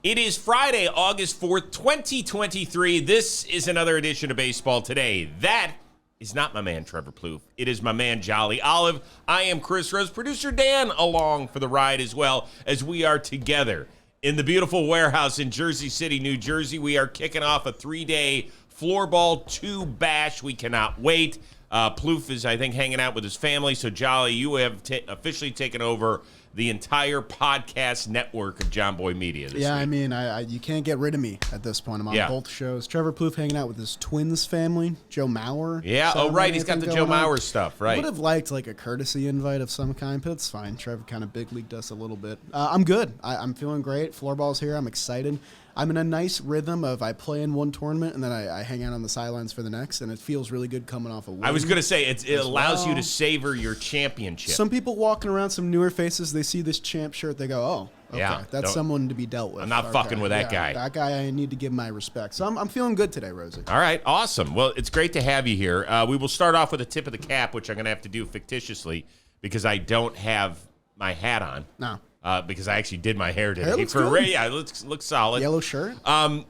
It is Friday, August 4th, 2023. This is another edition of Baseball Today. That is not my man, Trevor Plouffe. It is my man, Jolly Olive. I am Chris Rose. Producer Dan along for the ride as well, as we are together in the beautiful warehouse in Jersey City, New Jersey. We are kicking off a 3-day Floorball 2 bash. We cannot wait. Plouffe is, I think, hanging out with his family. So, Jolly, you have officially taken over the entire podcast network of John Boy Media this week. I mean, you can't get rid of me at this point. I'm on both shows. Trevor Plouffe hanging out with his twins family, Joe Mauer. Yeah, oh, right. He's got the Joe Mauer stuff, right. I would have liked like a courtesy invite of some kind, but it's fine. Trevor kind of big leagued us a little bit. I'm good. I'm feeling great. Floorball's here. I'm excited. I'm in a nice rhythm of I play in one tournament and then I hang out on the sidelines for the next, and it feels really good coming off a win. I was going to say, it allows you to savor your championship. Some people walking around, some newer faces, they see this champ shirt, they go, oh, okay, yeah, that's someone to be dealt with. I'm not fucking with that guy. That guy, I need to give my respect. So I'm feeling good today, Rosie. All right, awesome. Well, it's great to have you here. We will start off with a tip of the cap, which I'm going to have to do fictitiously because I don't have my hat on. No. Because I actually did my hair today. Hair looks good. Yeah, it looks solid. Yellow shirt.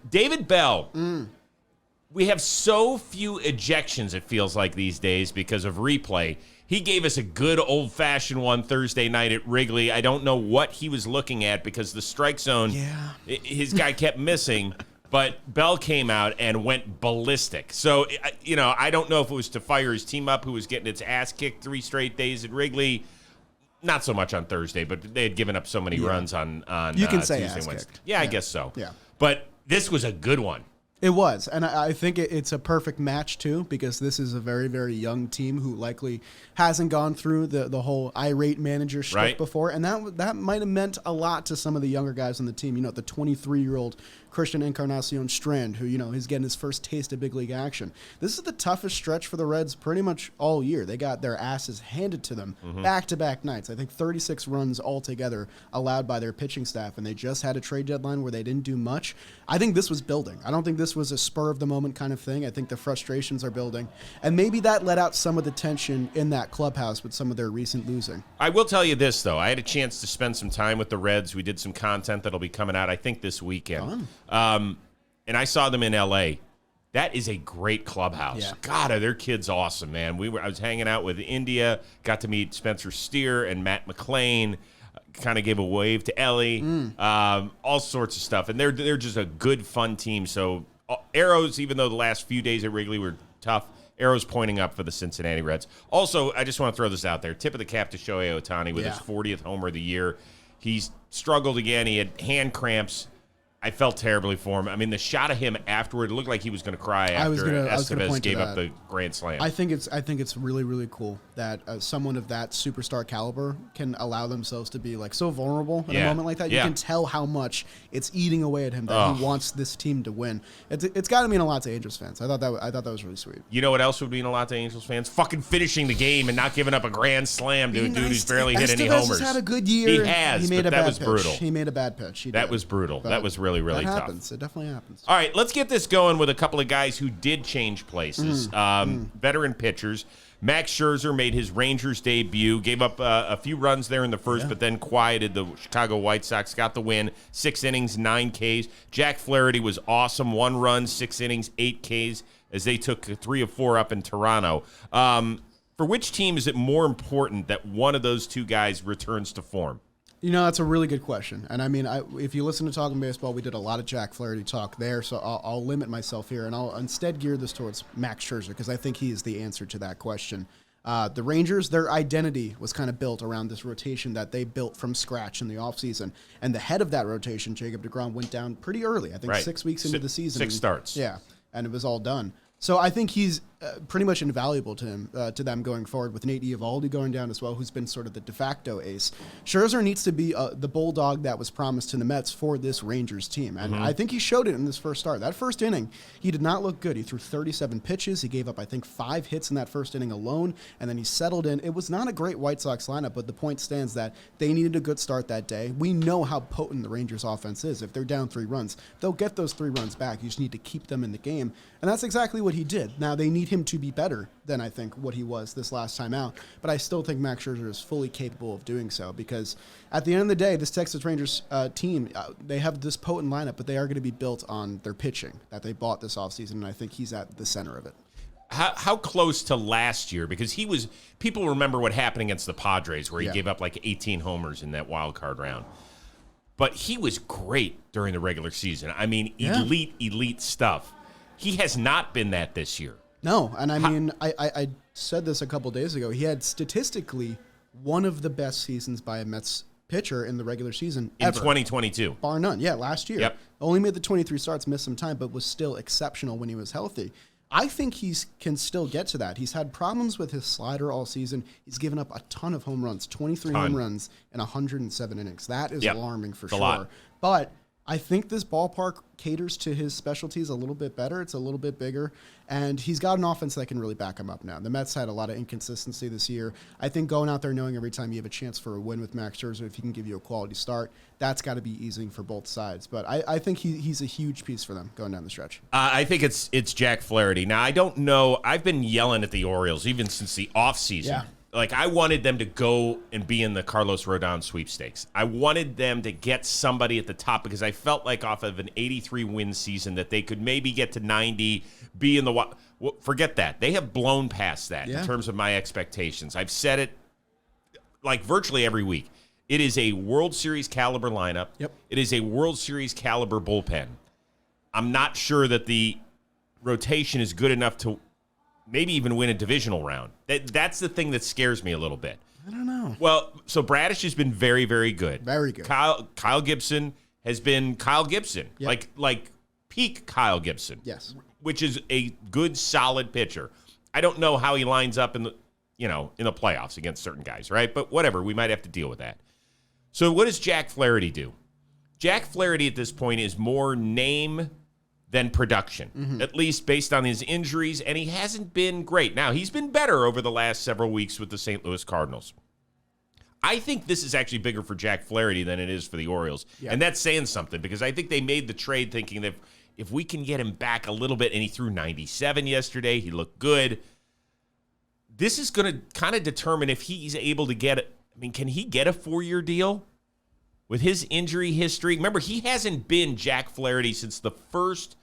David Bell. We have so few ejections, it feels like these days, because of replay. He gave us a good old-fashioned one Thursday night at Wrigley. I don't know what he was looking at because the strike zone, his guy kept missing. But Bell came out and went ballistic. So, I don't know if it was to fire his team up, who was getting its ass kicked 3 straight days at Wrigley. Not so much on Thursday, but they had given up so many runs on you can say Tuesday and Wednesday. kicked. Yeah, I guess so. Yeah. But this was a good one. It was, and I think it's a perfect match, too, because this is a very, very young team who likely hasn't gone through the whole irate manager shtick before, and that might have meant a lot to some of the younger guys on the team. The 23-year-old Christian Encarnacion Strand, who, he's getting his first taste of big league action. This is the toughest stretch for the Reds pretty much all year. They got their asses handed to them back-to-back nights. I think 36 runs altogether allowed by their pitching staff, and they just had a trade deadline where they didn't do much. I think this was building. I don't think this was a spur-of-the-moment kind of thing. I think the frustrations are building, and maybe that let out some of the tension in that clubhouse with some of their recent losing. I will tell you this, though. I had a chance to spend some time with the Reds. We did some content that'll be coming out, I think, this weekend. And I saw them in L.A. That is a great clubhouse. Yeah. God, are their kids awesome, man. I was hanging out with India, got to meet Spencer Steer and Matt McClain, kind of gave a wave to Ellie, all sorts of stuff. And they're just a good, fun team. So arrows, even though the last few days at Wrigley were tough, arrows pointing up for the Cincinnati Reds. Also, I just want to throw this out there. Tip of the cap to Shohei Ohtani with his 40th homer of the year. He's struggled again. He had hand cramps. I felt terribly for him. I mean, the shot of him afterward, it looked like he was going to cry after Estevez gave up the grand slam. I think it's really, really cool that someone of that superstar caliber can allow themselves to be like so vulnerable in a moment like that. You can tell how much it's eating away at him that he wants this team to win. It's got to mean a lot to Angels fans. I thought that was really sweet. You know what else would mean a lot to Angels fans? Fucking finishing the game and not giving up a grand slam to a dude who's barely hit any homers. Estevez has had a good year. He has, but that was brutal. He made a bad pitch. That was brutal. That was really tough. That happens. It definitely happens. All right, let's get this going with a couple of guys who did change places. Veteran pitchers. Max Scherzer made his Rangers debut, gave up a few runs there in the first, but then quieted the Chicago White Sox, got the win, 6 innings, 9 Ks. Jack Flaherty was awesome, 1 run, 6 innings, 8 Ks, as they took 3 of 4 up in Toronto. For which team is it more important that one of those two guys returns to form? That's a really good question. And I mean, if you listen to Talking Baseball, we did a lot of Jack Flaherty talk there, so I'll limit myself here, and I'll instead gear this towards Max Scherzer, because I think he is the answer to that question. The Rangers, their identity was kind of built around this rotation that they built from scratch in the offseason. And the head of that rotation, Jacob deGrom, went down pretty early, I think 6 weeks into the season. 6 starts. Yeah, and it was all done. So I think he's pretty much invaluable to them going forward, with Nate Eovaldi going down as well, who's been sort of the de facto ace. Scherzer needs to be the bulldog that was promised to the Mets for this Rangers team, and I think he showed it in this first start. That first inning, he did not look good. He threw 37 pitches. He gave up, I think, 5 hits in that first inning alone, and then he settled in. It was not a great White Sox lineup, but the point stands that they needed a good start that day. We know how potent the Rangers offense is. If they're down 3 runs, they'll get those 3 runs back. You just need to keep them in the game, and that's exactly what he did. Now, they need him to be better than I think what he was this last time out. But I still think Max Scherzer is fully capable of doing so because at the end of the day, this Texas Rangers team, they have this potent lineup, but they are going to be built on their pitching that they bought this offseason, and I think he's at the center of it. How close to last year? Because people remember what happened against the Padres where he gave up like 18 homers in that wild card round. But he was great during the regular season. I mean, elite stuff. He has not been that this year. No, and I said this a couple days ago. He had statistically one of the best seasons by a Mets pitcher in the regular season ever. In 2022. Bar none. Yeah, last year. Yep. Only made the 23 starts, missed some time, but was still exceptional when he was healthy. I think he can still get to that. He's had problems with his slider all season. He's given up a ton of home runs, 23 home runs in 107 innings. That is alarming for sure. Lot. But I think this ballpark caters to his specialties a little bit better. It's a little bit bigger, and he's got an offense that can really back him up now. The Mets had a lot of inconsistency this year. I think going out there knowing every time you have a chance for a win with Max Scherzer, if he can give you a quality start, that's got to be easing for both sides. But I think he's a huge piece for them going down the stretch. I think it's Jack Flaherty. Now, I don't know. I've been yelling at the Orioles even since the offseason. Yeah. Like, I wanted them to go and be in the Carlos Rodon sweepstakes. I wanted them to get somebody at the top because I felt like off of an 83-win season that they could maybe get to 90, be in the – forget that. They have blown past that in terms of my expectations. I've said it like virtually every week. It is a World Series caliber lineup. Yep. It is a World Series caliber bullpen. I'm not sure that the rotation is good enough to – maybe even win a divisional round. That's the thing that scares me a little bit. I don't know. Well, so Bradish has been very, very good. Very good. Kyle Gibson has been Kyle Gibson, Yep. like peak Kyle Gibson. Yes. Which is a good, solid pitcher. I don't know how he lines up in the playoffs against certain guys, right? But whatever, we might have to deal with that. So what does Jack Flaherty do? Jack Flaherty at this point is more name than production, at least based on his injuries, and he hasn't been great. Now, he's been better over the last several weeks with the St. Louis Cardinals. I think this is actually bigger for Jack Flaherty than it is for the Orioles, and that's saying something because I think they made the trade thinking that if we can get him back a little bit, and he threw 97 yesterday, he looked good, this is going to kind of determine if he's able to get it. I mean, can he get a 4-year deal with his injury history? Remember, he hasn't been Jack Flaherty since the first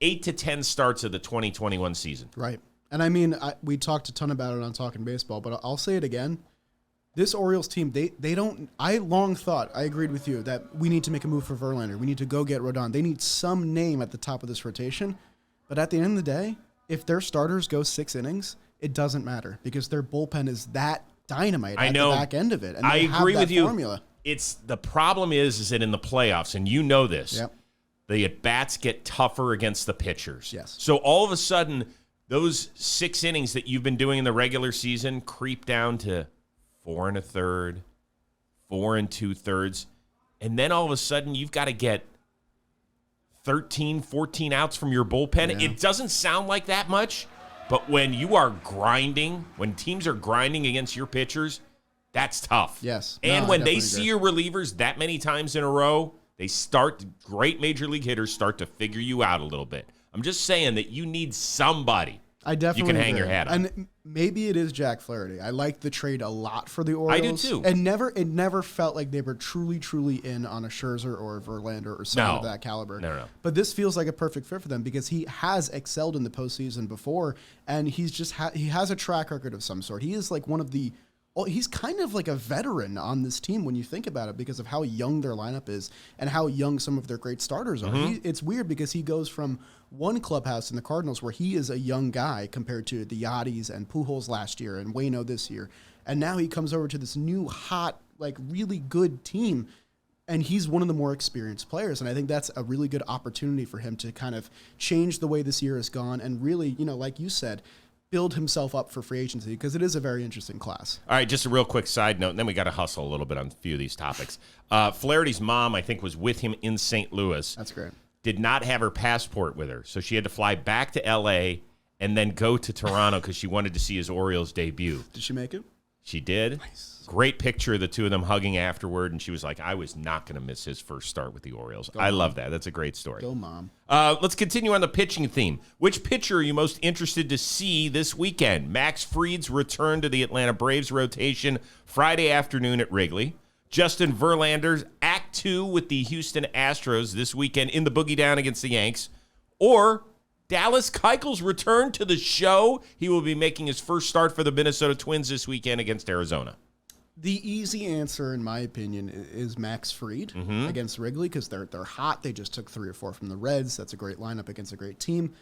8 to 10 starts of the 2021 season. Right. And I mean, we talked a ton about it on Talking Baseball, but I'll say it again. This Orioles team, they don't, I long thought, I agreed with you, that we need to make a move for Verlander. We need to go get Rodon. They need some name at the top of this rotation. But at the end of the day, if their starters go 6 innings, it doesn't matter because their bullpen is that dynamite at the back end of it. And I agree with you. Formula. It's the problem is that in the playoffs, and you know this, Yep. the at-bats get tougher against the pitchers. Yes. So all of a sudden, those 6 innings that you've been doing in the regular season creep down to 4 1/3, 4 2/3, and then all of a sudden you've got to get 13, 14 outs from your bullpen. Yeah. It doesn't sound like that much, but when you are grinding, when teams are grinding against your pitchers, that's tough. Yes. And No, when I they definitely see agree. your relievers that many times in a row, great major league hitters start to figure you out a little bit. I'm just saying that you need somebody I definitely you can hang agree. your hat on. And maybe it is Jack Flaherty. I like the trade a lot for the Orioles. I do too. And it never felt like they were truly in on a Scherzer or a Verlander or someone of that caliber. No. But this feels like a perfect fit for them because he has excelled in the postseason before, and he's just he has a track record of some sort. He is like one of the. He's kind of like a veteran on this team when you think about it because of how young their lineup is and how young some of their great starters are. It's weird because he goes from one clubhouse in the Cardinals where he is a young guy compared to the Yachty's and Pujols last year and Waino this year. And now he comes over to this new, hot, like really good team, and he's one of the more experienced players. And I think that's a really good opportunity for him to kind of change the way this year has gone and really, like you said, build himself up for free agency because it is a very interesting class. All right, just a real quick side note, and then we got to hustle a little bit on a few of these topics. Flaherty's mom, I think, was with him in St. Louis. That's great. Did not have her passport with her, so she had to fly back to L.A. and then go to Toronto because she wanted to see his Orioles debut. Did she make it? She did. Nice. Great picture of the two of them hugging afterward, and she was like, I was not going to miss his first start with the Orioles. I love that. That's a great story. Go, Mom. Let's continue on the pitching theme. Which pitcher are you most interested to see this weekend? Max Fried's return to the Atlanta Braves rotation Friday afternoon at Wrigley. Justin Verlander's Act 2 with the Houston Astros this weekend in the Boogie Down against the Yanks. Or Dallas Keuchel's return to the show. He will be making his first start for the Minnesota Twins this weekend against Arizona. The easy answer, in my opinion, is Max Fried against Wrigley because they're hot. They just took 3 or 4 from the Reds. That's a great lineup against a great team.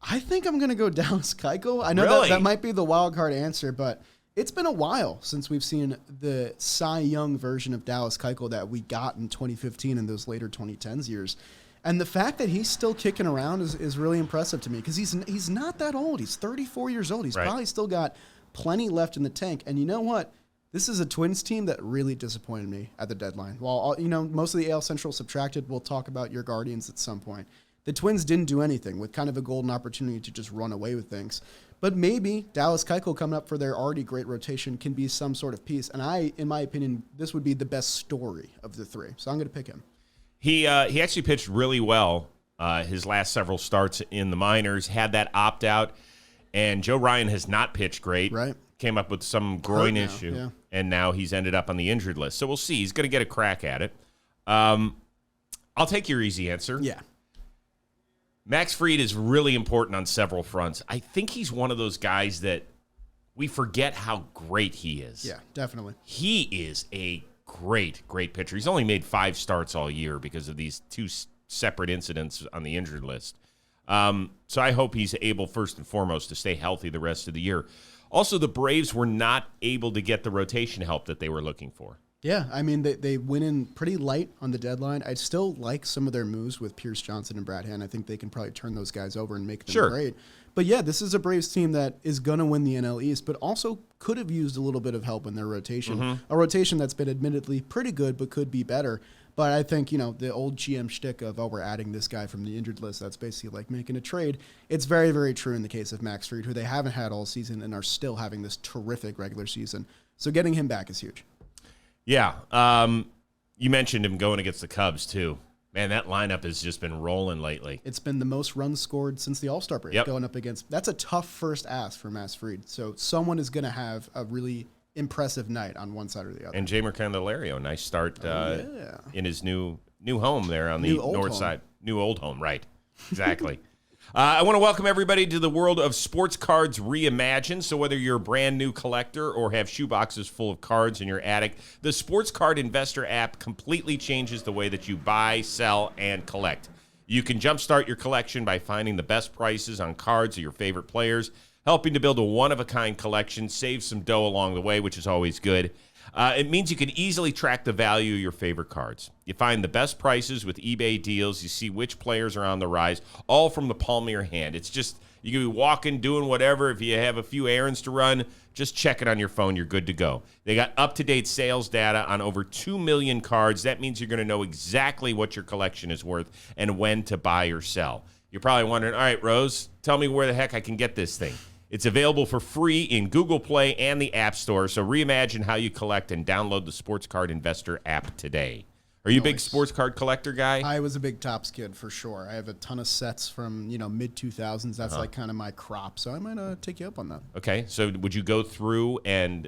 I think I'm going to go Dallas Keuchel. I know that might be the wild card answer, but it's been a while since we've seen the Cy Young version of Dallas Keuchel that we got in 2015 and those later 2010s years. And the fact that he's still kicking around is really impressive to me because he's not that old. He's 34 years old. He's probably still got plenty left in the tank. And you know what? This is a Twins team that really disappointed me at the deadline. While, most of the AL Central subtracted, we'll talk about your Guardians at some point. The Twins didn't do anything with kind of a golden opportunity to just run away with things. But maybe Dallas Keuchel coming up for their already great rotation can be some sort of piece. And in my opinion, this would be the best story of the 3. So I'm going to pick him. He actually pitched really well his last several starts in the minors, had that opt-out. And Joe Ryan has not pitched great. Right. Came up with some groin issue, and now he's ended up on the injured list. So we'll see. He's going to get a crack at it. I'll take your easy answer. Yeah. Max Fried is really important on several fronts. I think he's one of those guys that we forget how great he is. Yeah, definitely. He is a great pitcher. He's only made 5 starts all year because of these 2 separate incidents on the injured list. So I hope he's able, first and foremost, to stay healthy the rest of the year. Also, the Braves were not able to get the rotation help that they were looking for. Yeah, I mean, they went in pretty light on the deadline. I still like some of their moves with Pierce Johnson and Brad Hand. I think they can probably turn those guys over and make them great. But yeah, this is a Braves team that is going to win the NL East, but also could have used a little bit of help in their rotation. A rotation that's been admittedly pretty good, but could be better. But I think, the old GM shtick of, we're adding this guy from the injured list, that's basically like making a trade. It's very, very true in the case of Max Fried, who they haven't had all season and are still having this terrific regular season. So getting him back is huge. Yeah. You mentioned him going against the Cubs, too. Man, that lineup has just been rolling lately. It's been the most runs scored since the All-Star break going up against. That's a tough first ask for Max Fried. So someone is going to have a really impressive night on one side or the other. And Jeimer Candelario, nice start in his new home there on the north side. New old home, right. Exactly. I want to welcome everybody to the world of sports cards reimagined. So whether you're a brand new collector or have shoeboxes full of cards in your attic, the Sports Card Investor app completely changes the way that you buy, sell, and collect. You can jumpstart your collection by finding the best prices on cards of your favorite players, helping to build a one-of-a-kind collection, save some dough along the way, which is always good. It means you can easily track the value of your favorite cards. You find the best prices with eBay deals. You see which players are on the rise, all from the palm of your hand. It's just, you can be walking, doing whatever. If you have a few errands to run, just check it on your phone. You're good to go. They got up-to-date sales data on over 2 million cards. That means you're going to know exactly what your collection is worth and when to buy or sell. You're probably wondering, all right, Rose, tell me where the heck I can get this thing. It's available for free in Google Play and the App Store, so reimagine how you collect and download the Sports Card Investor app today. Are you a big sports card collector guy? I was a big Topps kid for sure. I have a ton of sets from mid-2000s. That's like kind of my crop, so I might take you up on that. Okay, so would you go through and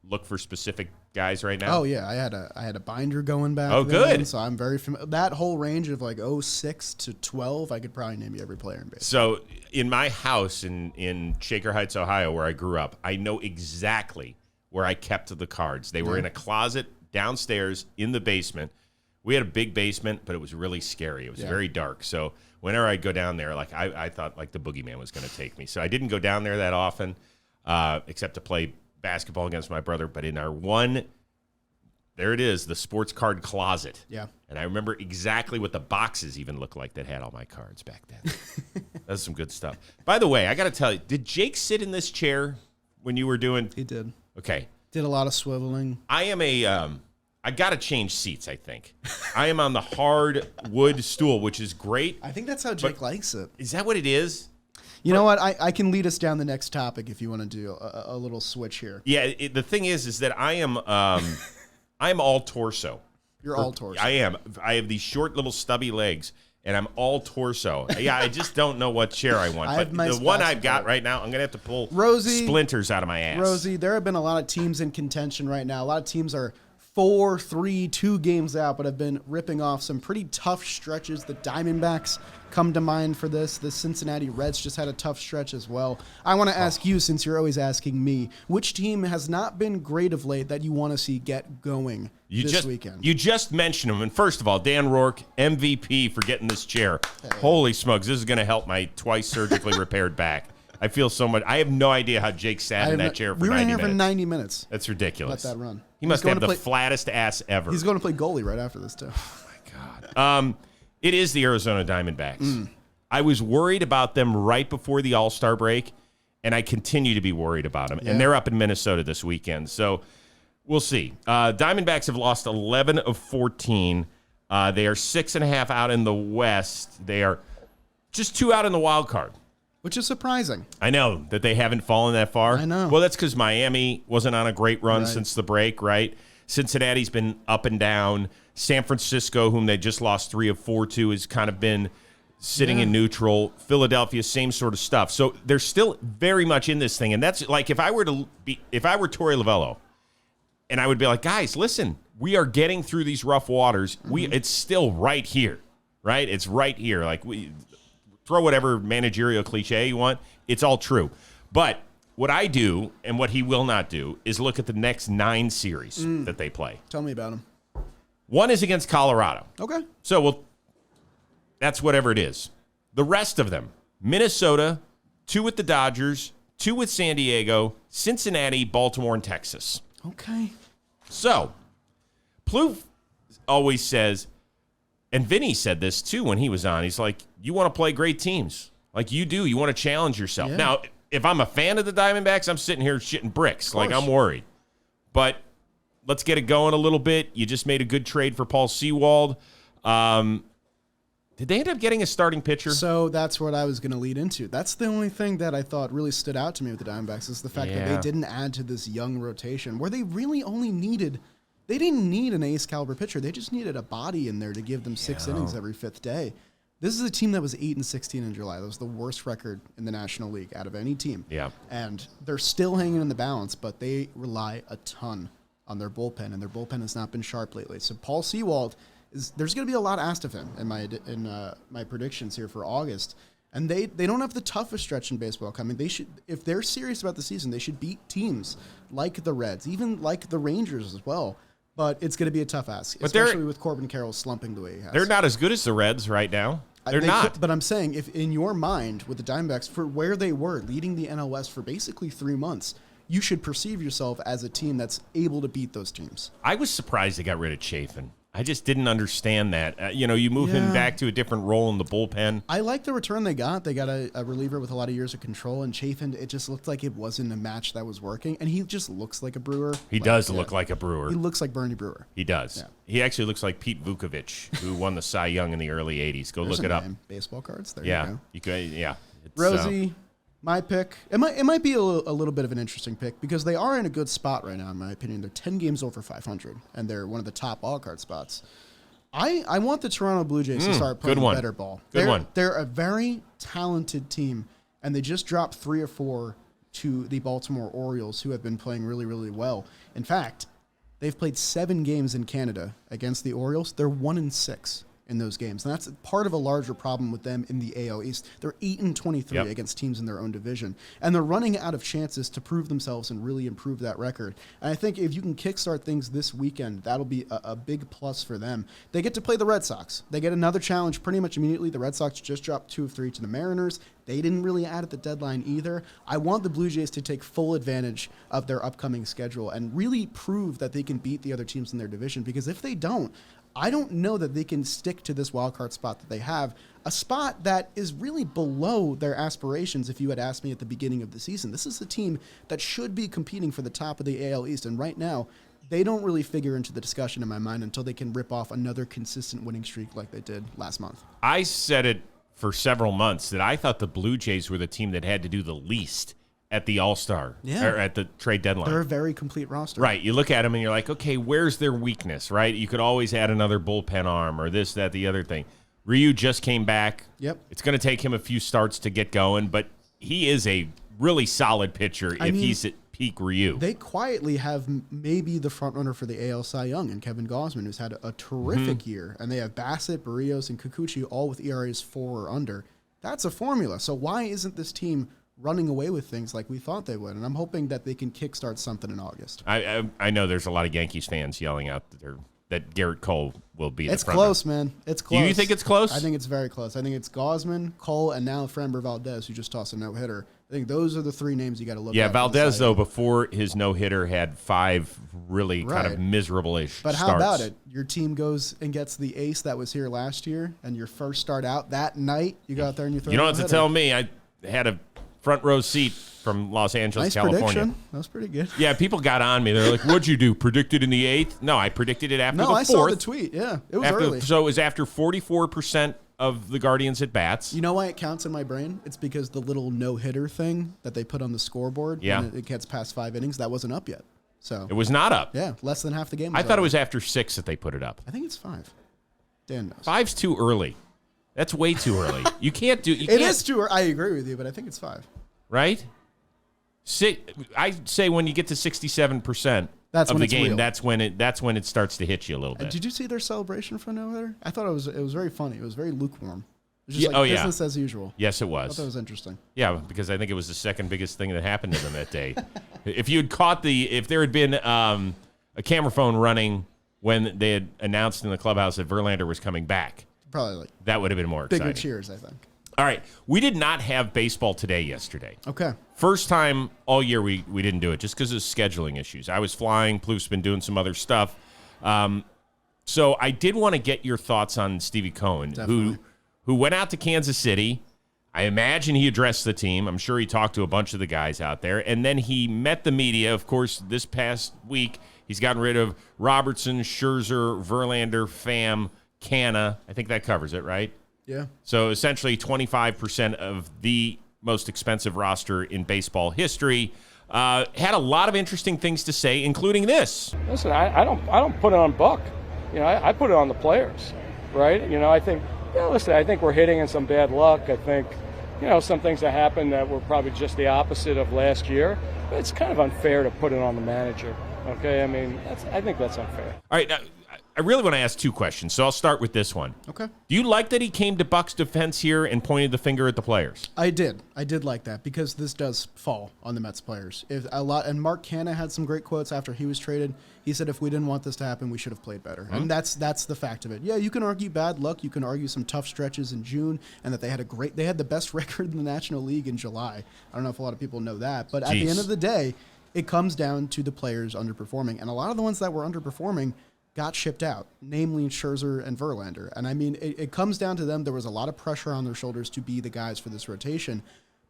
look for specific guys right now? Oh yeah, I had a binder going back. Oh, then, good. So I'm very familiar. That whole range of 06 to 12, I could probably name you every player in baseball. So in my house in Shaker Heights, Ohio, where I grew up, I know exactly where I kept the cards. They were in a closet downstairs in the basement. We had a big basement, but it was really scary. It was very dark. So whenever I'd go down there, I thought the boogeyman was going to take me. So I didn't go down there that often, except to play basketball against my brother. But in our there it is, the sports card closet. Yeah. And I remember exactly what the boxes even looked like that had all my cards back then. That's some good stuff. By the way, I got to tell you, did Jake sit in this chair when you were doing? He did. Okay. Did a lot of swiveling. I am I got to change seats, I think. I am on the hard wood stool, which is great. I think that's how Jake likes it. Is that what it is? You know what? I can lead us down the next topic if you want to do a little switch here. Yeah, the thing is that I am I'm all torso. You're all torso. I am. I have these short little stubby legs, and I'm all torso. Yeah, I just don't know what chair I want. But the one I've got right now, I'm going to have to pull splinters out of my ass. Rosie, there have been a lot of teams in contention right now. A lot of teams are 4, 3, 2 games out, but have been ripping off some pretty tough stretches. The Diamondbacks come to mind for this. The Cincinnati Reds just had a tough stretch as well. I want to ask you, since you're always asking me, which team has not been great of late that you want to see get going this weekend? You just mentioned them. And first of all, Dan Rourke, MVP for getting this chair. Hey. Holy smokes, this is going to help my twice surgically repaired back. I feel so much. I have no idea how Jake sat in that chair for 90 minutes. We were in here for 90 minutes. That's ridiculous. Let that run. He must have the flattest ass ever. He's going to play goalie right after this, too. Oh, my God. It is the Arizona Diamondbacks. I was worried about them right before the All-Star break, and I continue to be worried about them. Yeah. And they're up in Minnesota this weekend, so we'll see. Diamondbacks have lost 11 of 14. They are 6.5 out in the West. They are just 2 out in the wild card. Which is surprising. I know that they haven't fallen that far. I know. Well, that's because Miami wasn't on a great run since the break, right? Cincinnati's been up and down. San Francisco, whom they just lost 3 of 4 to, has kind of been sitting in neutral. Philadelphia, same sort of stuff. So they're still very much in this thing. And that's like if I were Torey Lovello, and I would be like, guys, listen, we are getting through these rough waters. It's still right here, right? It's right here. Like throw whatever managerial cliche you want. It's all true. But what I do and what he will not do is look at the next 9 series that they play. Tell me about them. One is against Colorado. Okay. So that's whatever it is. The rest of them, Minnesota, 2 with the Dodgers, 2 with San Diego, Cincinnati, Baltimore, and Texas. Okay. So Plouffe always says, and Vinny said this too when he was on, he's like, you want to play great teams. Like you do. You want to challenge yourself. Yeah. Now, if I'm a fan of the Diamondbacks, I'm sitting here shitting bricks. Like I'm worried. But let's get it going a little bit. You just made a good trade for Paul Sewald. Did they end up getting a starting pitcher? So that's what I was going to lead into. That's the only thing that I thought really stood out to me with the Diamondbacks is the fact that they didn't add to this young rotation where they really only needed – they didn't need an ace caliber pitcher. They just needed a body in there to give them 6 innings every 5th day. This is a team that was 8-16 in July. That was the worst record in the National League out of any team. Yeah. And they're still hanging in the balance, but they rely a ton on their bullpen, and their bullpen has not been sharp lately. So Paul Sewald there's going to be a lot asked of him in my predictions here for August. And they don't have the toughest stretch in baseball coming. They should, if they're serious about the season, they should beat teams like the Reds, even like the Rangers as well. But it's going to be a tough ask, especially with Corbin Carroll slumping the way he has. They're not as good as the Reds right now. They're not. But I'm saying, if in your mind with the Diamondbacks, for where they were leading the NL West for basically 3 months, you should perceive yourself as a team that's able to beat those teams. I was surprised they got rid of Chafin. I just didn't understand that. You move him back to a different role in the bullpen. I like the return they got. They got a reliever with a lot of years of control, and Chafin, it just looked like it wasn't a match that was working, and he just looks like a Brewer. He does look like a Brewer. He looks like Bernie Brewer. He does. Yeah. He actually looks like Pete Vukovich, who won the Cy Young in the early 80s. There's look it up. Baseball cards. There you go. Rosie, my pick. It might be a little bit of an interesting pick because they are in a good spot right now, in my opinion. They're 10 games over 500, and they're one of the top wildcard spots. I want the Toronto Blue Jays to start playing better ball. They're a very talented team, and they just dropped 3 or 4 to the Baltimore Orioles, who have been playing really, really well. In fact, they've played 7 games in Canada against the Orioles. They're 1-6 in those games, and that's part of a larger problem with them in the AL East. They're 8-23 against teams in their own division, and they're running out of chances to prove themselves and really improve that record. And I think if you can kickstart things this weekend, that'll be a big plus for them. They get to play the Red Sox. They get another challenge pretty much immediately. The Red Sox just dropped 2 of 3 to the Mariners. They didn't really add at the deadline either. I want the Blue Jays to take full advantage of their upcoming schedule and really prove that they can beat the other teams in their division, because if they don't, I don't know that they can stick to this wildcard spot that they have, a spot that is really below their aspirations if you had asked me at the beginning of the season. This is a team that should be competing for the top of the AL East, and right now, they don't really figure into the discussion in my mind until they can rip off another consistent winning streak like they did last month. I said it for several months that I thought the Blue Jays were the team that had to do the least at the All-Star or at the trade deadline. They're a very complete roster. Right. You look at them and you're like, okay, where's their weakness, right? You could always add another bullpen arm or this, that, the other thing. Ryu just came back. Yep. It's going to take him a few starts to get going, but he is a really solid pitcher if he's at peak Ryu. They quietly have maybe the front runner for the AL Cy Young and Kevin Gausman, who's had a terrific year. And they have Bassett, Barrios, and Kikuchi all with ERAs 4 or under. That's a formula. So why isn't this team running away with things like we thought they would? And I'm hoping that they can kickstart something in August. I know there's a lot of Yankees fans yelling out that Garrett Cole will be the front close, runner. Man. It's close. Do you think it's close? I think it's very close. I think it's Gausman, Cole, and now Framber Valdez, who just tossed a no-hitter. I think those are the 3 names you got to look at. Yeah, Valdez, though, before his no-hitter had 5 really kind of miserable-ish But how starts. about it? Your team goes and gets the ace that was here last year, and your first start out that night, you go out there and you throw You don't have to tell me. I had a front row seat from Los Angeles, nice California. Prediction. That was pretty good. Yeah, people got on me. They're like, what'd you do? Predicted in the 8th? No, I predicted it after the 4th. No, I saw the tweet. Yeah, it was early. So it was after 44% of the Guardians at bats. You know why it counts in my brain? It's because the little no-hitter thing that they put on the scoreboard when it gets past 5 innings, that wasn't up yet. So it was not up. Yeah, less than half the game. I thought it was after 6 that they put it up. I think it's 5. Dan knows. 5's too early. That's way too early. You can't do. It is too early. I agree with you, but I think it's 5. Right? I say when you get to 67% of the game, real. that's when it starts to hit you a little bit. Did you see their celebration for no-hitter? I thought it was very funny. It was very lukewarm. It was just business as usual. Yes, it I was. thought that was interesting. Yeah, because I think it was the second biggest thing that happened to them that day. If you had if there had been a camera phone running when they had announced in the clubhouse that Verlander was coming back, probably that would have been more exciting. Bigger cheers, I think. All right, we did not have baseball today yesterday. Okay. First time all year we didn't do it just because of scheduling issues. I was flying. Plouffe's been doing some other stuff. So I did want to get your thoughts on Stevie Cohen, who went out to Kansas City. I imagine he addressed the team. I'm sure he talked to a bunch of the guys out there. And then he met the media. Of course, this past week, he's gotten rid of Robertson, Scherzer, Verlander, Pham, Canna. I think that covers it, right? Yeah. So essentially 25% of the most expensive roster in baseball history. Had a lot of interesting things to say, including this. Listen, I don't put it on Buck. I put it on the players, right? I think, I think we're hitting in some bad luck. I think, some things that happened that were probably just the opposite of last year. But it's kind of unfair to put it on the manager, okay? I mean, I think that's unfair. All right, I really want to ask 2 questions, so I'll start with this one. Okay. Do you like that he came to Buck's defense here and pointed the finger at the players? I did like that because this does fall on the Mets players. And Mark Canna had some great quotes after he was traded. He said, if we didn't want this to happen, we should have played better. And that's the fact of it. Yeah, you can argue bad luck. You can argue some tough stretches in June and that they had the best record in the National League in July. I don't know if a lot of people know that. But at the end of the day, it comes down to the players underperforming. And a lot of the ones that were underperforming got shipped out, namely Scherzer and Verlander. And I mean, it comes down to them. There was a lot of pressure on their shoulders to be the guys for this rotation.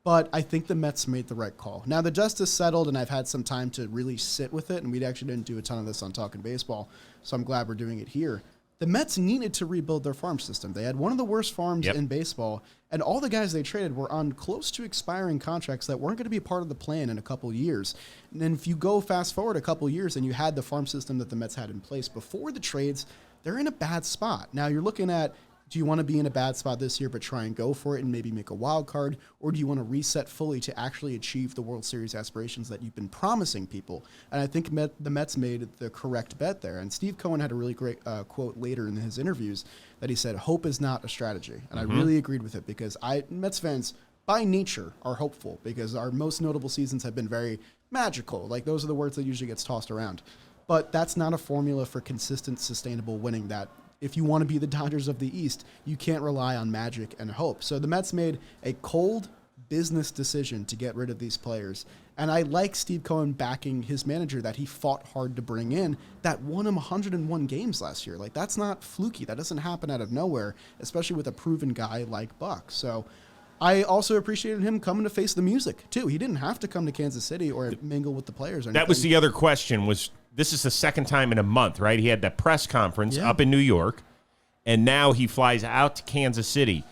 But I think the Mets made the right call. Now, the dust is settled, and I've had some time to really sit with it, and we actually didn't do a ton of this on Talking Baseball, so I'm glad we're doing it here. The Mets needed to rebuild their farm system. They had one of the worst farms in baseball, and all the guys they traded were on close to expiring contracts that weren't going to be part of the plan in a couple years. And then if you go fast forward a couple years and you had the farm system that the Mets had in place before the trades, they're in a bad spot. Now you're looking at, do you want to be in a bad spot this year but try and go for it and maybe make a wild card, or do you want to reset fully to actually achieve the World Series aspirations that you've been promising people? And I think the Mets made the correct bet there. And Steve Cohen had a really great quote later in his interviews that he said, hope is not a strategy. And I really agreed with it because Mets fans, by nature, are hopeful because our most notable seasons have been very magical. Like, those are the words that usually gets tossed around. But that's not a formula for consistent, sustainable winning that if you want to be the Dodgers of the East, you can't rely on magic and hope. So the Mets made a cold business decision to get rid of these players. And I like Steve Cohen backing his manager that he fought hard to bring in that won him 101 games last year. Like, that's not fluky. That doesn't happen out of nowhere, especially with a proven guy like Buck. So I also appreciated him coming to face the music, too. He didn't have to come to Kansas City or mingle with the players or anything. That was the other question was, this is the second time in a month, right? He had that press conference up in New York, and now he flies out to Kansas City.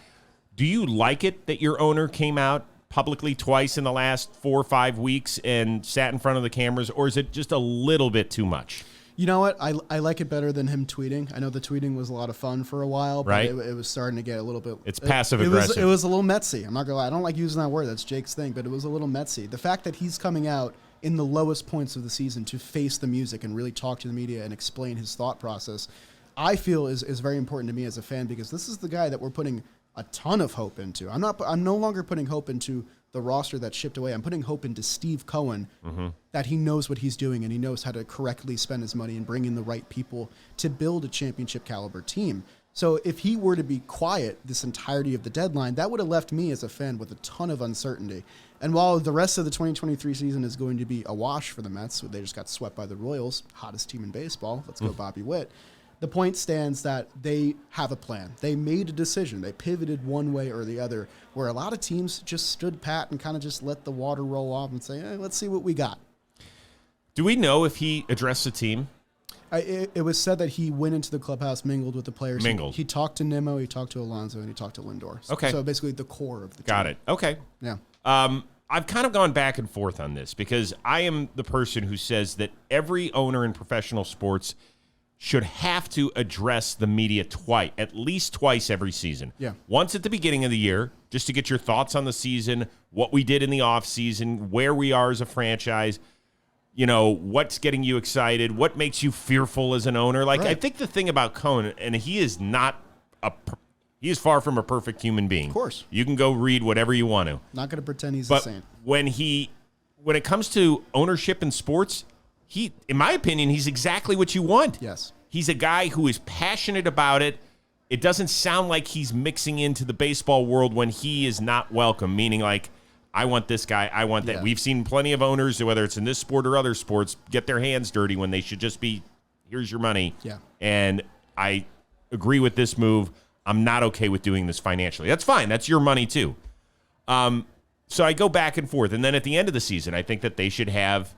Do you like it that your owner came out publicly twice in the last 4 or 5 weeks and sat in front of the cameras, or is it just a little bit too much? You know what? I like it better than him tweeting. I know the tweeting was a lot of fun for a while, but right? it was starting to get a little bit... It's passive-aggressive. It was a little Metsy. I'm not going to lie. I don't like using that word. That's Jake's thing, but it was a little Metsy. The fact that he's coming out in the lowest points of the season to face the music and really talk to the media and explain his thought process, I feel is very important to me as a fan, because this is the guy that we're putting a ton of hope into. I'm no longer putting hope into the roster that's shipped away. I'm putting hope into Steve Cohen, that he knows what he's doing and he knows how to correctly spend his money and bring in the right people to build a championship caliber team. So if he were to be quiet this entirety of the deadline, that would have left me as a fan with a ton of uncertainty. And while the rest of the 2023 season is going to be a wash for the Mets, they just got swept by the Royals, hottest team in baseball. Let's go Bobby Witt. The point stands that they have a plan. They made a decision. They pivoted one way or the other, where a lot of teams just stood pat and kind of just let the water roll off and say, let's see what we got. Do we know if he addressed the team? It was said that he went into the clubhouse, mingled with the players. Mingled. He talked to Nimmo, he talked to Alonso, and he talked to Lindor. Okay. So basically the core of the team. Got it. Okay. Yeah. I've kind of gone back and forth on this, because I am the person who says that every owner in professional sports should have to address the media at least twice every season. Yeah. Once at the beginning of the year, just to get your thoughts on the season, what we did in the offseason, where we are as a franchise, what's getting you excited, what makes you fearful as an owner. Like, right. I think the thing about Cohen, and he is far from a perfect human being. Of course. You can go read whatever you want to. Not going to pretend he's the same. When it comes to ownership in sports, in my opinion, he's exactly what you want. Yes. He's a guy who is passionate about it. It doesn't sound like he's mixing into the baseball world when he is not welcome, meaning like, I want this guy, I want that. Yeah. We've seen plenty of owners, whether it's in this sport or other sports, get their hands dirty when they should just be, here's your money. Yeah. And I agree with this move. I'm not okay with doing this financially. That's fine. That's your money too. So I go back and forth. And then at the end of the season, I think that they should have,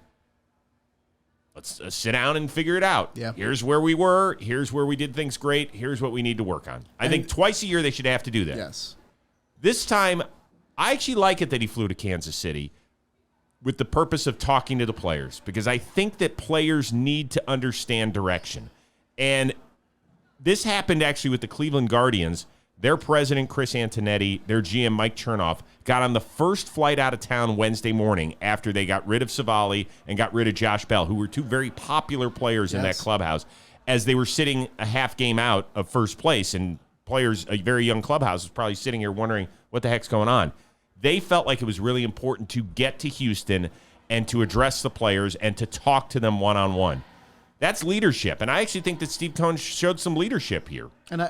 let's sit down and figure it out. Yeah. Here's where we were. Here's where we did things great. Here's what we need to work on. I think twice a year they should have to do that. Yes. This time, I actually like it that he flew to Kansas City with the purpose of talking to the players, because I think that players need to understand direction. And this happened actually with the Cleveland Guardians. Their president, Chris Antonetti, their GM, Mike Chernoff, got on the first flight out of town Wednesday morning after they got rid of Savali and got rid of Josh Bell, who were two very popular players in that clubhouse, as they were sitting a half game out of first place. And players, a very young clubhouse, was probably sitting here wondering what the heck's going on. They felt like it was really important to get to Houston and to address the players and to talk to them one-on-one. That's leadership. And I actually think that Steve Cohen showed some leadership here. And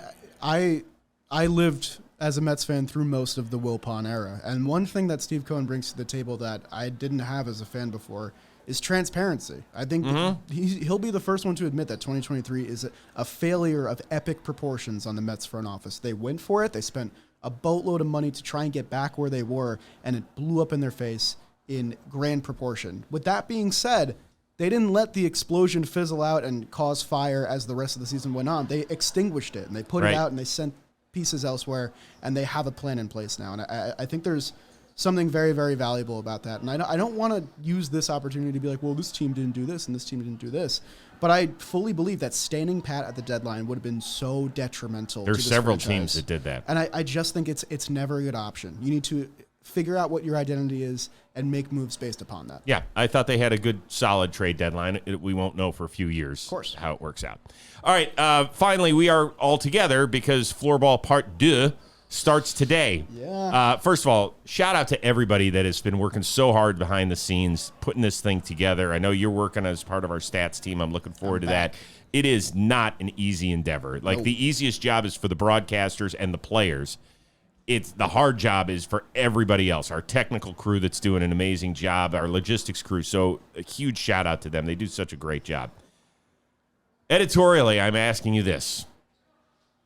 I lived as a Mets fan through most of the Wilpon era. And one thing that Steve Cohen brings to the table that I didn't have as a fan before is transparency. I think he'll be the first one to admit that 2023 is a failure of epic proportions on the Mets front office. They went for it. They spent a boatload of money to try and get back where they were, and it blew up in their face in grand proportion. With that being said, they didn't let the explosion fizzle out and cause fire as the rest of the season went on. They extinguished it, and they put it out, and they sent pieces elsewhere, and they have a plan in place now. And I think there's something very, very valuable about that. And I don't want to use this opportunity to be like, well, this team didn't do this, and this team didn't do this. But I fully believe that standing pat at the deadline would have been so detrimental. There's to this several franchise. teams that did that. And I just think it's never a good option. You need to figure out what your identity is and make moves based upon that. Yeah, I thought they had a good, solid trade deadline. We won't know for a few years, of course, how it works out. All right, finally, we are all together because Floorball Part 2 starts today. Yeah. First of all, shout out to everybody that has been working so hard behind the scenes, putting this thing together. I know you're working as part of our stats team. I'm looking forward to that. It is not an easy endeavor. Like, the easiest job is for the broadcasters and the players. The hard job is for everybody else, our technical crew that's doing an amazing job, our logistics crew. So a huge shout out to them. They do such a great job. Editorially, I'm asking you this.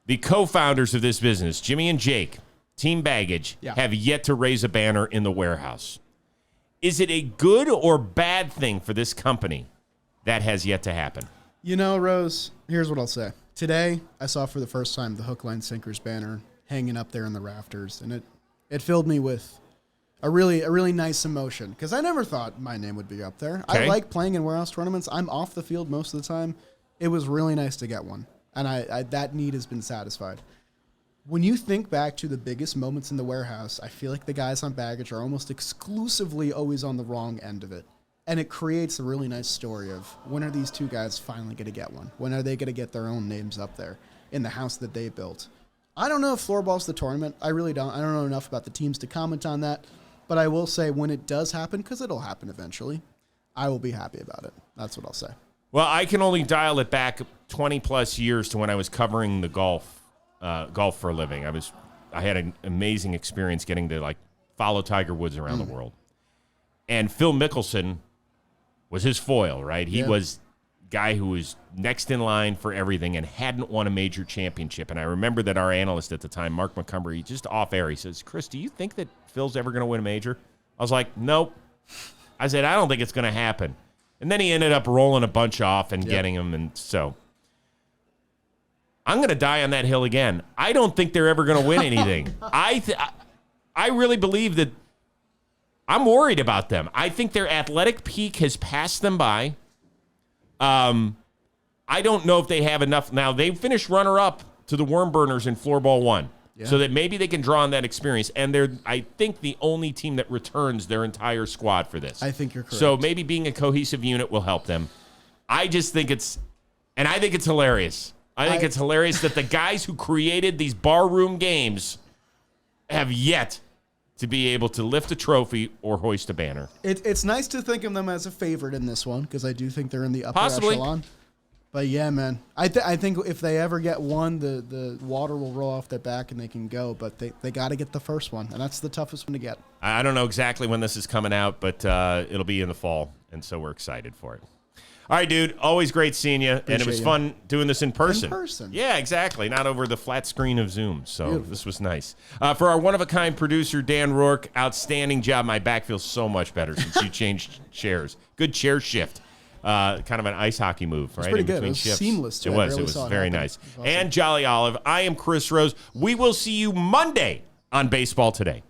The co-founders of this business, Jimmy and Jake, Team Baggage, have yet to raise a banner in the warehouse. Is it a good or bad thing for this company that has yet to happen? You know, Rose, here's what I'll say. Today, I saw for the first time the Hook, Line, Sinkers banner hanging up there in the rafters, and it filled me with a really nice emotion because I never thought my name would be up there. Okay. I like playing in warehouse tournaments. I'm off the field most of the time. It was really nice to get one, and I that need has been satisfied. When you think back to the biggest moments in the warehouse, I feel like the guys on baggage are almost exclusively always on the wrong end of it. And it creates a really nice story of when are these two guys finally going to get one? When are they going to get their own names up there in the house that they built? I don't know if Floorball's the tournament. I really don't. I don't know enough about the teams to comment on that. But I will say when it does happen, because it'll happen eventually, I will be happy about it. That's what I'll say. Well, I can only dial it back 20-plus years to when I was covering the golf for a living. I had an amazing experience getting to, follow Tiger Woods around the world. And Phil Mickelson was his foil, right? He was guy who was next in line for everything and hadn't won a major championship. And I remember that our analyst at the time, Mark Montgomery, just off air, he says, Chris, do you think that Phil's ever going to win a major? I was like, nope. I said, I don't think it's going to happen. And then he ended up rolling a bunch off and getting them. And so I'm going to die on that hill again. I don't think they're ever going to win anything. I really believe that I'm worried about them. I think their athletic peak has passed them by. I don't know if they have enough. Now, they finished runner-up to the Worm Burners in Floorball 1, so that maybe they can draw on that experience. And they're, I think, the only team that returns their entire squad for this. I think you're correct. So maybe being a cohesive unit will help them. I just think it's hilarious. I think it's hilarious that the guys who created these barroom games have yet to be able to lift a trophy or hoist a banner. It's nice to think of them as a favorite in this one because I do think they're in the upper Possibly. echelon. But yeah, man, I think if they ever get one, the water will roll off their back and they can go. But they got to get the first one, and that's the toughest one to get. I don't know exactly when this is coming out, but it'll be in the fall, and so we're excited for it. All right, dude. Always great seeing you, and it was fun doing this in person. In person. Yeah, exactly. Not over the flat screen of Zoom. So Beautiful. This was nice. For our one-of-a-kind producer, Dan Rourke, outstanding job. My back feels so much better since you changed chairs. Good chair shift. Kind of an ice hockey move, right? Pretty in good. between It was shifts. seamless, too. It I was. barely It was saw it very happen. nice. It was awesome. And Jolly Olive. I am Chris Rose. We will see you Monday on Baseball Today.